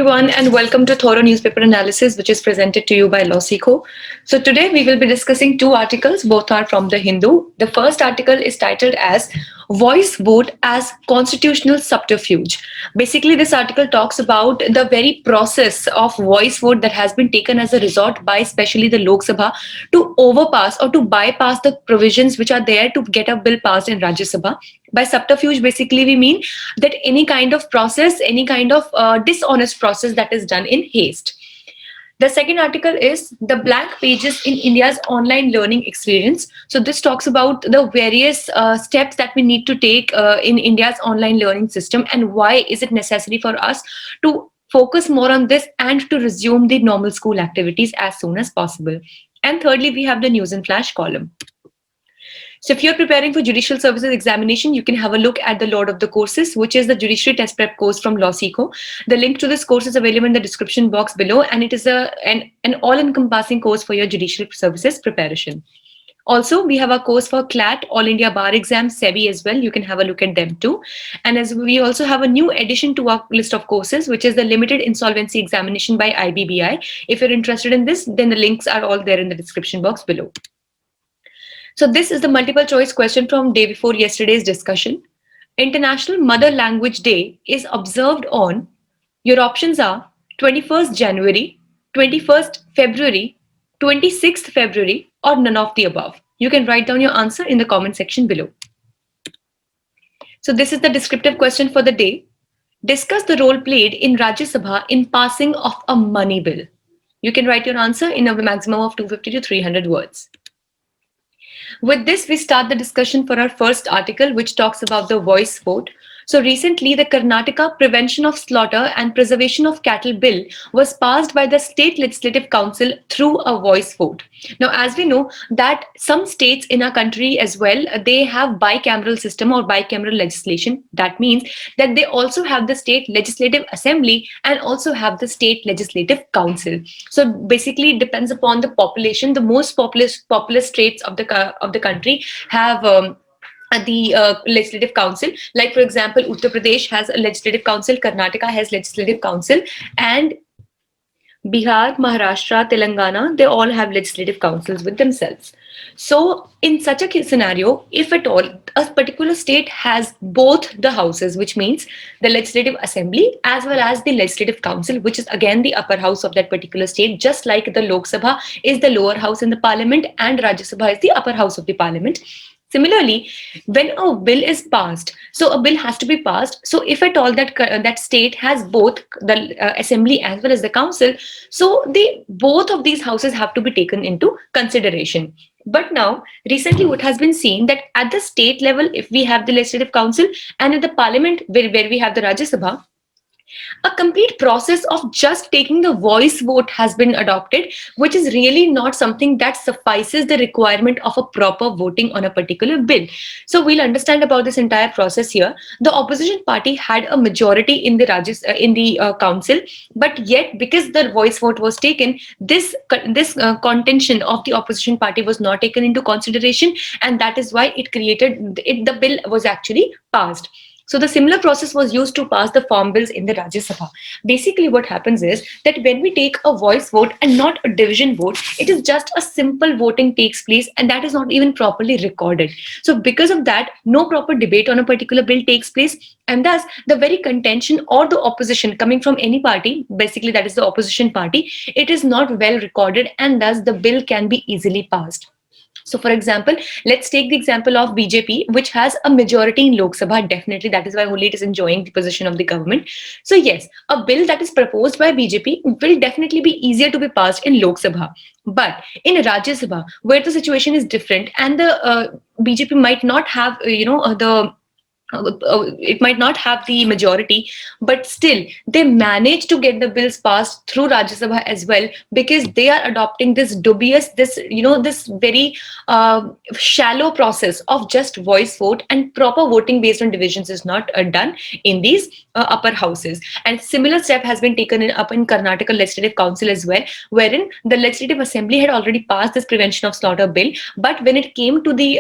everyone, and welcome to Thorough Newspaper Analysis, which is presented to you by Losico. So, today we will be discussing two articles, both are from the Hindu. The first article is titled as Voice Vote as Constitutional Subterfuge. Basically, this article talks about the very process of voice vote that has been taken as a resort by especially the Lok Sabha to overpass or to bypass the provisions which are there to get a bill passed in Rajya Sabha. By subterfuge, basically, we mean that any kind of process, any kind of dishonest process that is done in haste. The second article is the blank pages in India's online learning experience. So this talks about the various steps that we need to take in India's online learning system and why is it necessary for us to focus more on this and to resume the normal school activities as soon as possible. And thirdly, we have the news and flash column. So if you're preparing for judicial services examination, you can have a look at the Lord of the Courses, which is the judiciary test prep course from Losico. The link to this course is available in the description box below, and it is an all-encompassing course for your judicial services preparation. Also, we have a course for CLAT, All India Bar Exam, SEBI as well. You can have a look at them too. And as we also have a new addition to our list of courses, which is the Limited Insolvency Examination by IBBI. If you're interested in this, then the links are all there in the description box below. So this is the multiple choice question from day before yesterday's discussion. International Mother Language Day is observed on, your options are 21st January, 21st February, 26th February, or none of the above. You can write down your answer in the comment section below. So this is the descriptive question for the day. Discuss the role played in Rajya Sabha in passing of a money bill. You can write your answer in a maximum of 250 to 300 words. With this, we start the discussion for our first article, which talks about the voice vote. So recently, the Karnataka Prevention of Slaughter and Preservation of Cattle Bill was passed by the State Legislative Council through a voice vote. Now, as we know that some states in our country as well, they have bicameral system or bicameral legislation. That means that they also have the State Legislative Assembly and also have the State Legislative Council. So basically, it depends upon the population. The most populous states of the country have the legislative council. Like for example, Uttar Pradesh has a legislative council, Karnataka has legislative council, and Bihar, Maharashtra, Telangana, they all have legislative councils with themselves. So in such a scenario, if at all a particular state has both the houses, which means the legislative assembly as well as the legislative council, which is again the upper house of that particular state, just like the Lok Sabha is the lower house in the parliament and Rajya Sabha is the upper house of the parliament. Similarly, when a bill is passed, so a bill has to be passed. So if at all that state has both the assembly as well as the council, so both of these houses have to be taken into consideration. But now, recently what has been seen that at the state level, if we have the legislative council and at the parliament where we have the Rajya Sabha, a complete process of just taking the voice vote has been adopted, which is really not something that suffices the requirement of a proper voting on a particular bill. So we'll understand about this entire process here. The opposition party had a majority in the council, but yet because the voice vote was taken, this contention of the opposition party was not taken into consideration, and that is why the bill was actually passed. So the similar process was used to pass the farm bills in the Rajya Sabha. Basically what happens is that when we take a voice vote and not a division vote, it is just a simple voting takes place and that is not even properly recorded. So because of that, no proper debate on a particular bill takes place, and thus the very contention or the opposition coming from any party, basically that is the opposition party, it is not well recorded and thus the bill can be easily passed. So for example, let's take the example of BJP, which has a majority in Lok Sabha. Definitely, that is why only it is enjoying the position of the government. So yes, a bill that is proposed by BJP will definitely be easier to be passed in Lok Sabha. But in Rajya Sabha, where the situation is different and the BJP might not have, it might not have the majority, but still they manage to get the bills passed through Rajya Sabha as well, because they are adopting this dubious, this very shallow process of just voice vote, and proper voting based on divisions is not done in these upper houses. And similar step has been taken up in Karnataka Legislative Council as well, wherein the Legislative Assembly had already passed this Prevention of Slaughter bill, but when it came to the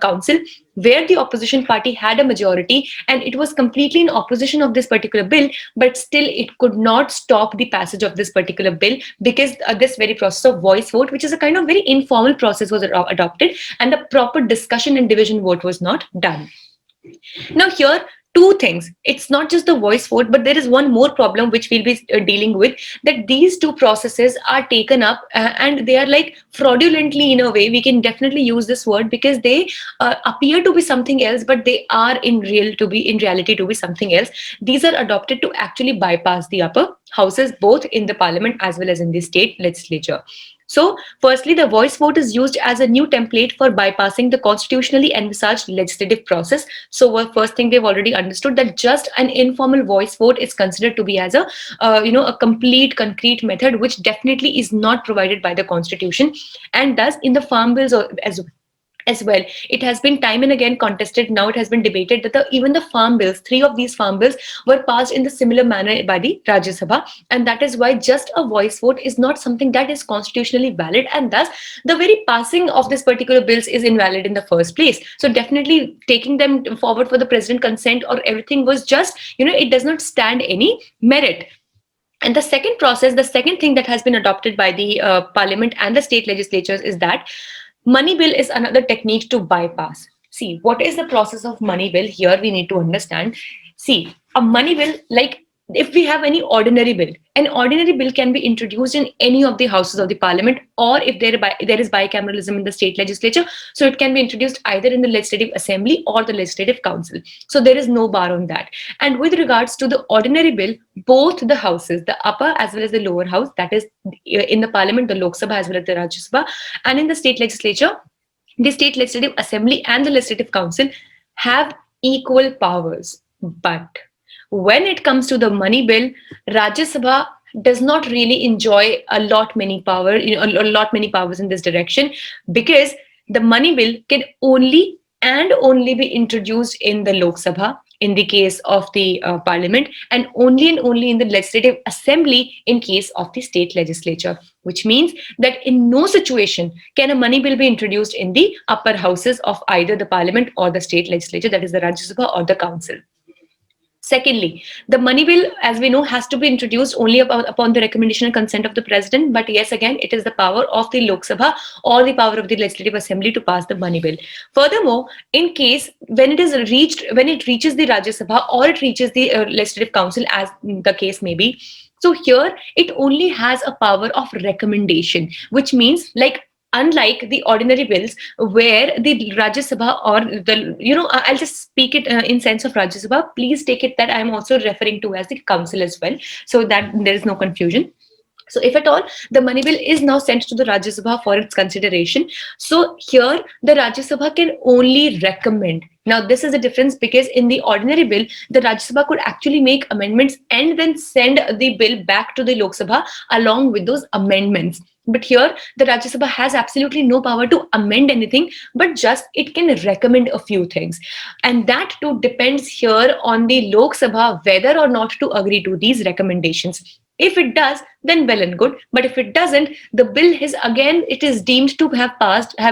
council, where the opposition party had a majority and it was completely in opposition of this particular bill, but still it could not stop the passage of this particular bill because this very process of voice vote, which is a kind of very informal process, was adopted, and the proper discussion and division vote was not done. Now, here, two things. It's not just the voice vote, but there is one more problem which we'll be dealing with, that these two processes are taken up and they are like fraudulently, in a way. We can definitely use this word because they appear to be something else, but they are in reality to be something else. These are adopted to actually bypass the upper houses, both in the parliament as well as in the state legislature. So, firstly, the voice vote is used as a new template for bypassing the constitutionally envisaged legislative process. So, first thing, they've already understood that just an informal voice vote is considered to be as a a complete concrete method, which definitely is not provided by the constitution, and thus in the farm bills as well. It has been time and again contested. Now it has been debated that even the farm bills, three of these farm bills, were passed in the similar manner by the Rajya Sabha, and that is why just a voice vote is not something that is constitutionally valid, and thus the very passing of this particular bills is invalid in the first place. So definitely taking them forward for the president consent or everything was just, it does not stand any merit. And the second process, the second thing that has been adopted by the parliament and the state legislatures is that money bill is another technique to bypass. See, what is the process of money bill? Here we need to understand. See, a money bill, like if we have any ordinary bill, an ordinary bill can be introduced in any of the houses of the parliament, or if there is bicameralism in the state legislature, so it can be introduced either in the legislative assembly or the legislative council. So there is no bar on that. And with regards to the ordinary bill, both the houses, the upper as well as the lower house, that is in the parliament, the Lok Sabha as well as the Rajya Sabha, and in the state legislature, the state legislative assembly and the legislative council have equal powers. But when it comes to the money bill, Rajya Sabha does not really enjoy a lot many powers in this direction, because the money bill can only and only be introduced in the Lok Sabha in the case of the parliament, and only in the legislative assembly in case of the state legislature, which means that in no situation can a money bill be introduced in the upper houses of either the parliament or the state legislature, that is the Rajya Sabha or the council. Secondly, the money bill, as we know, has to be introduced only upon the recommendation and consent of the president. But yes, again, it is the power of the Lok Sabha or the power of the Legislative Assembly to pass the money bill. Furthermore, in case when it reaches the Rajya Sabha or it reaches the Legislative Council, as the case may be, so here it only has a power of recommendation, which means, like, unlike the ordinary bills where the Rajya Sabha or I'll just speak it in sense of Rajya Sabha. Please take it that I'm also referring to as the council as well, so that there is no confusion. So if at all, the money bill is now sent to the Rajya Sabha for its consideration. So here the Rajya Sabha can only recommend. Now this is the difference, because in the ordinary bill, the Rajya Sabha could actually make amendments and then send the bill back to the Lok Sabha along with those amendments. But here the Rajya Sabha has absolutely no power to amend anything, but just it can recommend a few things. And that too depends here on the Lok Sabha whether or not to agree to these recommendations. If it does, then well and good. But if it doesn't, the bill it is deemed to have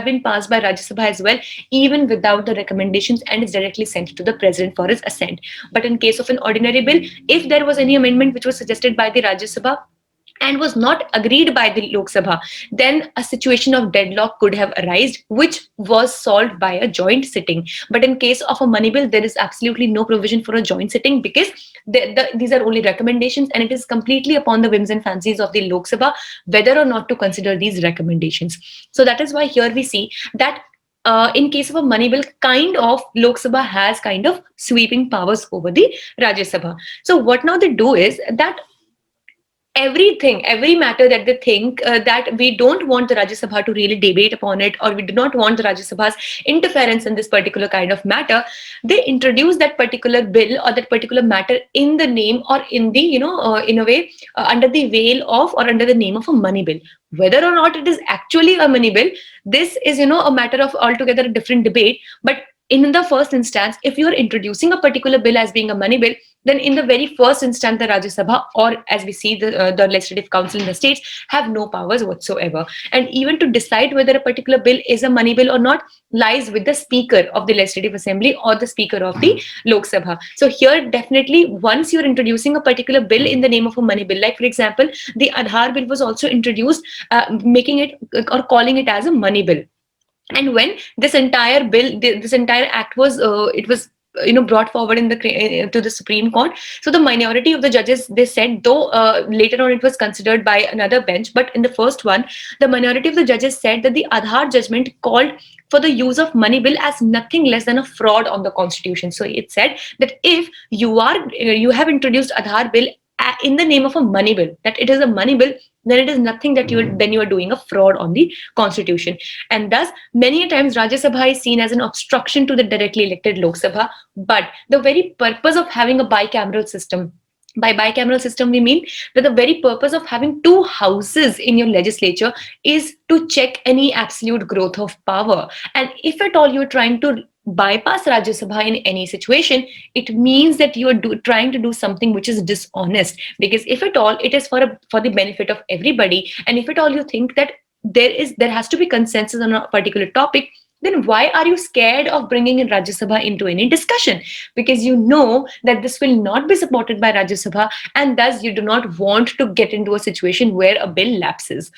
been passed by Rajya Sabha as well, even without the recommendations, and is directly sent to the president for his assent. But in case of an ordinary bill, if there was any amendment which was suggested by the Rajya Sabha and was not agreed by the Lok Sabha, then a situation of deadlock could have arisen, which was solved by a joint sitting. But in case of a money bill, there is absolutely no provision for a joint sitting, because these are only recommendations, and it is completely upon the whims and fancies of the Lok Sabha whether or not to consider these recommendations. So that is why here we see that in case of a money bill, kind of Lok Sabha has kind of sweeping powers over the Rajya Sabha. So what now they do is that every matter that they think that we don't want the Rajya Sabha to really debate upon it, or we do not want the Rajya Sabha's interference in this particular kind of matter, they introduce that particular bill or that particular matter in the name, or in the in a way under the veil of, or under the name of, a money bill. Whether or not it is actually a money bill, this is a matter of altogether a different debate. But in the first instance, if you are introducing a particular bill as being a money bill, then in the very first instance, the Rajya Sabha, or as we see the Legislative Council in the states, have no powers whatsoever. And even to decide whether a particular bill is a money bill or not lies with the Speaker of the Legislative Assembly or the Speaker of the Lok Sabha. So here, definitely, once you're introducing a particular bill in the name of a money bill, like for example, the Aadhaar bill was also introduced, making it or calling it as a money bill. And when this entire bill, this entire act was it was brought forward in the to the Supreme Court, so the minority of the judges, they said, though later on it was considered by another bench, but in the first one, the minority of the judges said that the Aadhaar judgment called for the use of money bill as nothing less than a fraud on the constitution. So it said that if you have introduced Aadhaar bill in the name of a money bill, that it is a money bill, then it is nothing that you are doing a fraud on the constitution. And thus many a times Rajya Sabha is seen as an obstruction to the directly elected Lok Sabha. But the very purpose of having a bicameral system, by bicameral system we mean that the very purpose of having two houses in your legislature is to check any absolute growth of power. And if at all you're trying to bypass Rajya Sabha in any situation, it means that you are trying to do something which is dishonest. Because if at all it is for the benefit of everybody, and if at all you think that there has to be consensus on a particular topic, then why are you scared of bringing in Rajya Sabha into any discussion? Because you know that this will not be supported by Rajya Sabha, and thus you do not want to get into a situation where a bill lapses.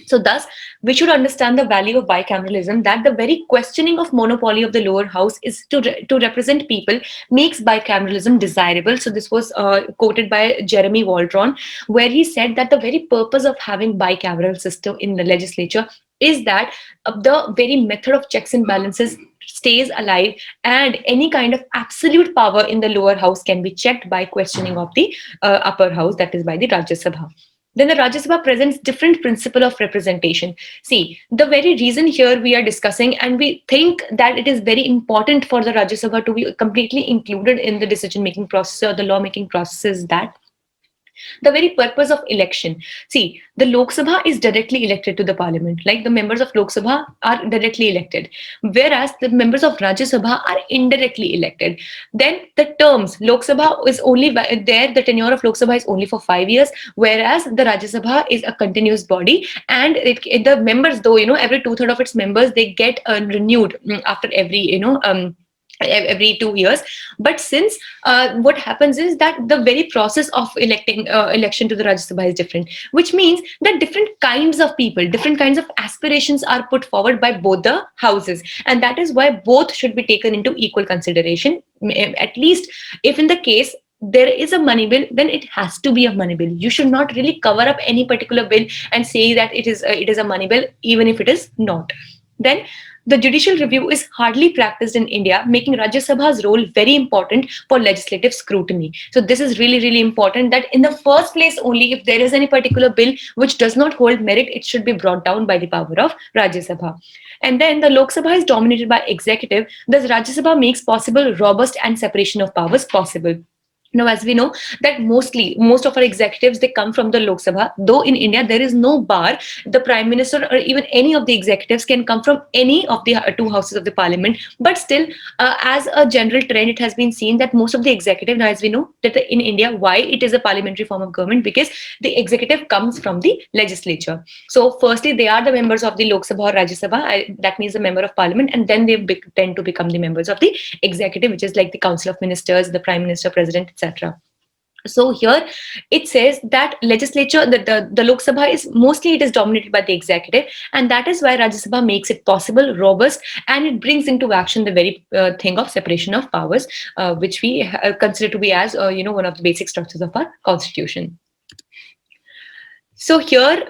So thus, we should understand the value of bicameralism, that the very questioning of monopoly of the lower house is to represent people makes bicameralism desirable. So this was quoted by Jeremy Waldron, where he said that the very purpose of having bicameral system in the legislature is that the very method of checks and balances stays alive, and any kind of absolute power in the lower house can be checked by questioning of the upper house, that is by the Rajya Sabha. Then the Rajya Sabha presents different principle of representation. See, the very reason here we are discussing, and we think that it is very important for the Rajya Sabha to be completely included in the decision-making process or the law-making process, is that the very purpose of election. See, the Lok Sabha is directly elected to the parliament, like the members of Lok Sabha are directly elected, whereas the members of Rajya Sabha are indirectly elected. Then the terms, Lok Sabha is only there, the tenure of Lok Sabha is only for 5 years, whereas the Rajya Sabha is a continuous body, and the members, though, every 2/3 of its members, they get renewed after every 2 years. But since what happens is that the very process of election to the Rajya Sabha is different, which means that different kinds of people, different kinds of aspirations are put forward by both the houses, and that is why both should be taken into equal consideration. At least if in the case there is a money bill, then it has to be a money bill. You should not really cover up any particular bill and say that it is a money bill, even if it is not. Then the judicial review is hardly practiced in India, making Rajya Sabha's role very important for legislative scrutiny. So this is really, really important, that in the first place only, if there is any particular bill which does not hold merit, it should be brought down by the power of Rajya Sabha. And then the Lok Sabha is dominated by executive, thus Rajya Sabha makes possible robust and separation of powers possible. Now, as we know that most of our executives, they come from the Lok Sabha, though in India there is no bar. The Prime Minister or even any of the executives can come from any of the two houses of the parliament. But still, as a general trend, it has been seen that most of the executive, now as we know that in India, why it is a parliamentary form of government, because the executive comes from the legislature. So firstly, they are the members of the Lok Sabha or Rajya Sabha, that means the member of parliament, and then they tend to become the members of the executive, which is like the Council of Ministers, the Prime Minister, President, etc. So here it says that legislature, the Lok Sabha is mostly, it is dominated by the executive, and that is why Rajya Sabha makes it possible, robust, and it brings into action the very thing of separation of powers, which we consider to be as one of the basic structures of our constitution. So here,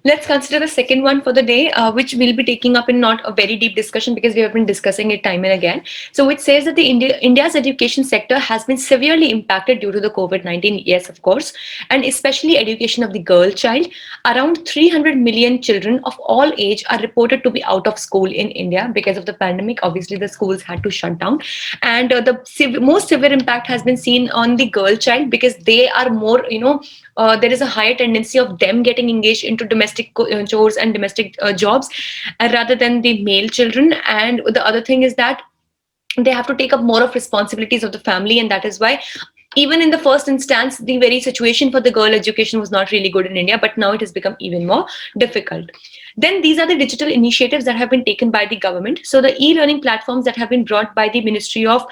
let's consider the second one for the day, which we'll be taking up in not a very deep discussion because we have been discussing it time and again. So it says that India's education sector has been severely impacted due to the COVID-19. Yes, of course, and especially education of the girl child. Around 300 million children of all age are reported to be out of school in India because of the pandemic. Obviously, the schools had to shut down, and the most severe impact has been seen on the girl child because they are more, there is a higher tendency of them getting engaged into domestic chores and domestic jobs rather than the male children. And the other thing is that they have to take up more of responsibilities of the family, and that is why even in the first instance the very situation for the girl education was not really good in India, but now it has become even more difficult. Then these are the digital initiatives that have been taken by the government. So the e-learning platforms that have been brought by the Ministry of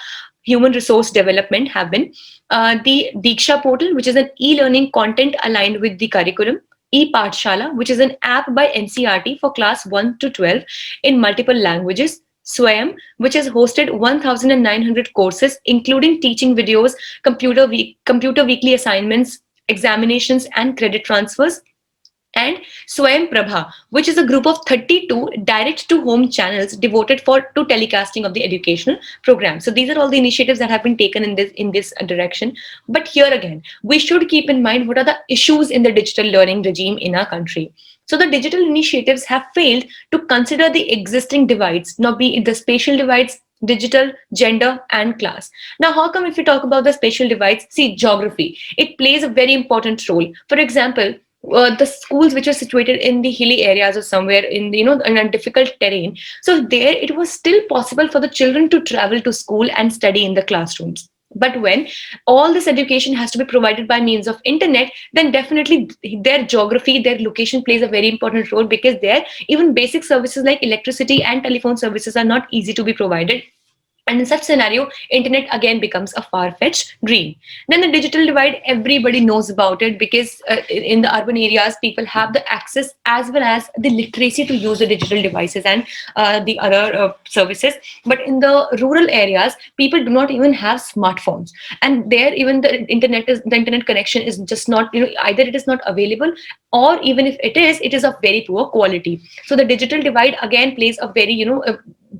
Human Resource Development have been the Diksha portal, which is an e-learning content aligned with the curriculum; e-Pathshala, which is an app by NCRT for class 1 to 12 in multiple languages; Swayam, which has hosted 1,900 courses, including teaching videos, computer weekly assignments, examinations, and credit transfers; and Swayam Prabha, which is a group of 32 direct-to-home channels devoted to telecasting of the educational program. So these are all the initiatives that have been taken in this direction. But here again, we should keep in mind what are the issues in the digital learning regime in our country. So the digital initiatives have failed to consider the existing divides, now be it the spatial divides, digital, gender, and class. Now, how come if we talk about the spatial divides? See, geography. It plays a very important role. For example, the schools which are situated in the hilly areas or somewhere in in a difficult terrain, so there it was still possible for the children to travel to school and study in the classrooms. But when all this education has to be provided by means of internet, then definitely their geography, their location plays a very important role, because there even basic services like electricity and telephone services are not easy to be provided. And in such scenario, internet again becomes a far-fetched dream. Then the digital divide, everybody knows about it, because in the urban areas, people have the access as well as the literacy to use the digital devices and the other services. But in the rural areas, people do not even have smartphones, and there even the internet connection is just not, either it is not available, or even if it is of very poor quality. So the digital divide again plays a very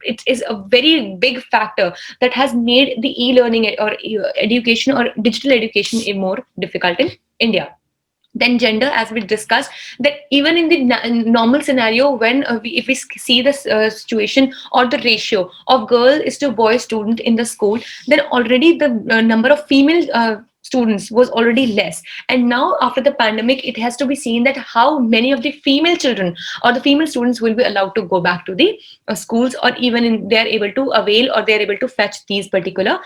it is a very big factor that has made the e-learning or education or digital education more difficult in India. Then gender, as we discussed, that even in the normal scenario, when if we see the situation or the ratio of girl is to boy student in the school, then already the number of female students was already less. And now after the pandemic, it has to be seen that how many of the female children or the female students will be allowed to go back to the schools, or even they are able to avail or they are able to fetch these particular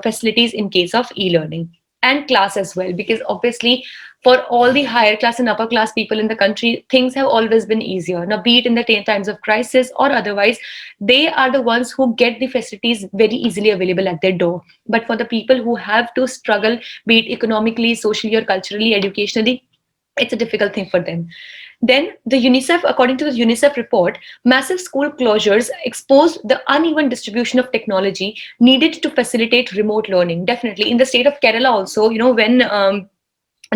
facilities in case of e-learning. And class as well, because obviously for all the higher class and upper class people in the country, things have always been easier. Now, be it in the times of crisis or otherwise, they are the ones who get the facilities very easily available at their door. But for the people who have to struggle, be it economically, socially, or culturally, educationally, it's a difficult thing for them. Then the UNICEF, according to the UNICEF report, massive school closures exposed the uneven distribution of technology needed to facilitate remote learning. Definitely in the state of Kerala also, when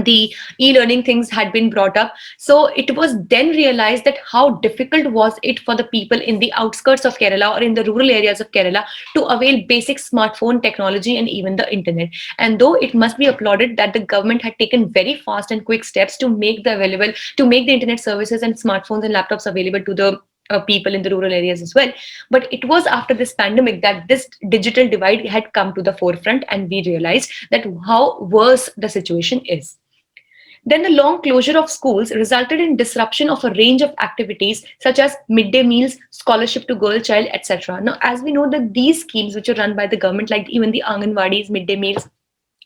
the e-learning things had been brought up, so it was then realized that how difficult was it for the people in the outskirts of Kerala or in the rural areas of Kerala to avail basic smartphone technology and even the internet. And though it must be applauded that the government had taken very fast and quick steps to make the internet services and smartphones and laptops available to the people in the rural areas as well. But it was after this pandemic that this digital divide had come to the forefront, and we realized that how worse the situation is. Then the long closure of schools resulted in disruption of a range of activities such as midday meals, scholarship to girl child, etc. Now, as we know that these schemes which are run by the government, like even the Anganwadis, midday meals,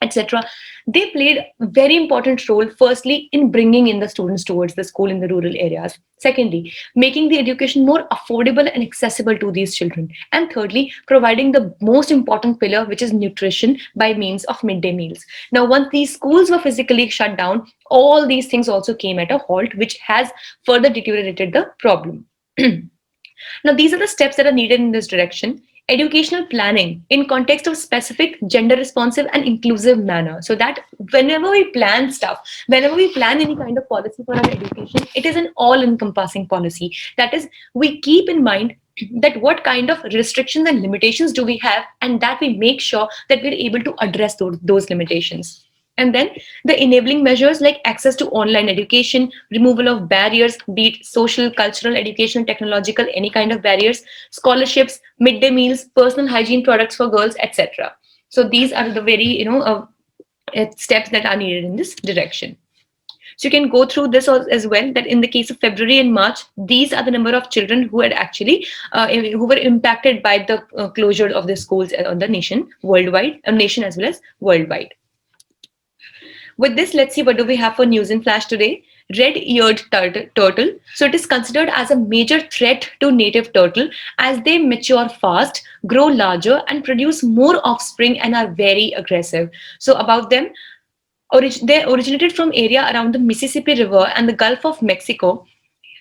etc., they played a very important role, firstly, in bringing in the students towards the school in the rural areas. Secondly, making the education more affordable and accessible to these children. And thirdly, providing the most important pillar, which is nutrition by means of midday meals. Now, once these schools were physically shut down, all these things also came at a halt, which has further deteriorated the problem. Now, these are the steps that are needed in this direction. Educational planning in context of specific, gender responsive and inclusive manner, so that whenever we plan stuff, whenever we plan any kind of policy for our education, it is an all encompassing policy. That is, we keep in mind that what kind of restrictions and limitations do we have, and that we make sure that we're able to address those limitations. And then the enabling measures like access to online education, removal of barriers, be it social, cultural, educational, technological, any kind of barriers, scholarships, midday meals, personal hygiene products for girls, etc. So these are the very, steps that are needed in this direction. So you can go through this as well, that in the case of February and March, these are the number of children who had actually who were impacted by the closure of the schools on the nation worldwide, nation as well as worldwide. With this, let's see what do we have for news in flash today. Red-eared turtle. So it is considered as a major threat to native turtle as they mature fast, grow larger, and produce more offspring and are very aggressive. So about them, they originated from area around the Mississippi River and the Gulf of Mexico,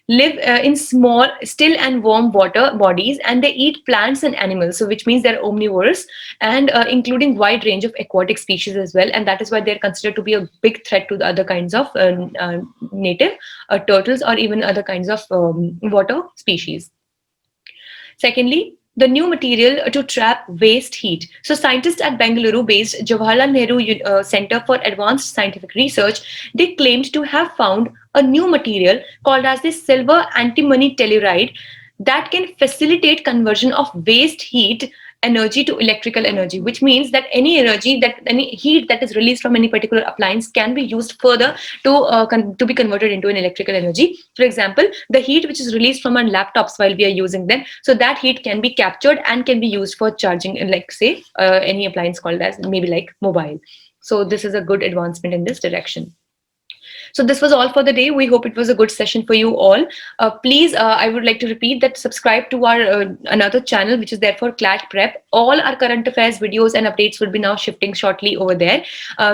live in small, still and warm water bodies, and they eat plants and animals. So which means they're omnivorous and including wide range of aquatic species as well. And that is why they're considered to be a big threat to the other kinds of native turtles or even other kinds of water species. Secondly, the new material to trap waste heat. So scientists at Bengaluru-based Jawaharlal Nehru Center for Advanced Scientific Research, they claimed to have found a new material called as the silver antimony telluride that can facilitate conversion of waste heat energy to electrical energy, which means that any energy, that any heat that is released from any particular appliance can be used further to be converted into an electrical energy. For example, the heat which is released from our laptops while we are using them, so that heat can be captured and can be used for charging, like say any appliance called as maybe like mobile. So this is a good advancement in this direction. So this was all for the day. We hope it was a good session for you all. Please, I would like to repeat that subscribe to our another channel, which is there for CLAT Prep. All our current affairs videos and updates will be now shifting shortly over there.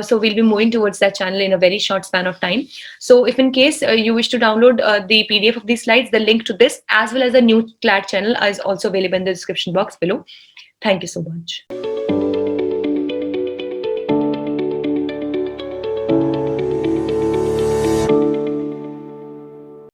So we'll be moving towards that channel in a very short span of time. So if in case you wish to download the PDF of these slides, the link to this as well as the new CLAT channel is also available in the description box below. Thank you so much.